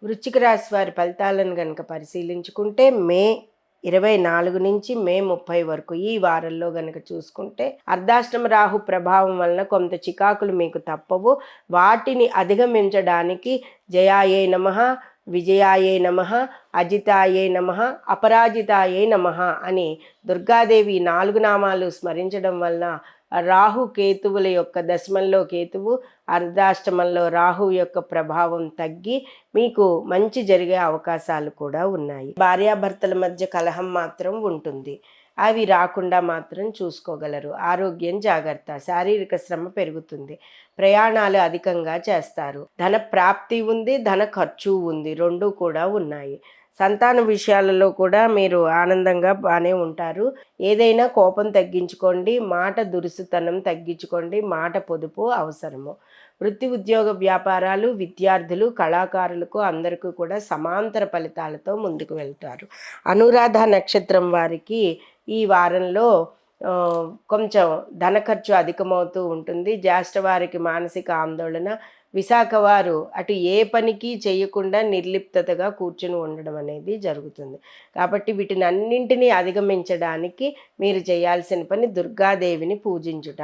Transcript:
వృశ్చిక రాశి వారి ఫలితాలను గనక పరిశీలించుకుంటే మే 24 నుంచి మే 30 వరకు ఈ వారంలో గనక చూసుకుంటే అర్ధాష్టమ రాహు ప్రభావం వలన కొంత చికాకులు మీకు తప్పవు. వాటిని అధిగమించడానికి జయాయే నమః, విజయాయే నమః, అజితాయే నమః, అపరాజితాయే నమః అని దుర్గాదేవి 4 నామాలు స్మరించడం వలన రాహు కేతువుల యొక్క దశమంలో కేతువు, అర్ధాష్టమంలో రాహు యొక్క ప్రభావం తగ్గి మీకు మంచి జరిగే అవకాశాలు కూడా ఉన్నాయి. భార్యాభర్తల మధ్య కలహం మాత్రం ఉంటుంది. అవి రాకుండా మాత్రం చూసుకోగలరు. ఆరోగ్యం జాగ్రత్త, శారీరక శ్రమ పెరుగుతుంది, ప్రయాణాలు అధికంగా చేస్తారు, ధన ప్రాప్తి ఉంది, ధన ఖర్చు ఉంది, రెండూ కూడా ఉన్నాయి. సంతాన విషయాలలో కూడా మీరు ఆనందంగా బాగానే ఉంటారు. ఏదైనా కోపం తగ్గించుకోండి, మాట దురుసుతనం తగ్గించుకోండి, మాట పొదుపు అవసరము. వృత్తి ఉద్యోగ వ్యాపారాలు, విద్యార్థులు, కళాకారులకు అందరికీ కూడా సమాంతర ఫలితాలతో ముందుకు వెళ్తారు. అనురాధ నక్షత్రం వారికి ఈ వారంలో కొంచెం ధన ఖర్చు అధికమవుతూ ఉంటుంది. జ్యేష్ఠ వారికి మానసిక ఆందోళన, విశాఖ వారు అటు ఏ పనికి చేయకుండా నిర్లిప్తగా కూర్చుని ఉండడం అనేది జరుగుతుంది. కాబట్టి వీటిని అన్నింటినీ అధిగమించడానికి మీరు చేయాల్సిన పని దుర్గాదేవిని పూజించుట.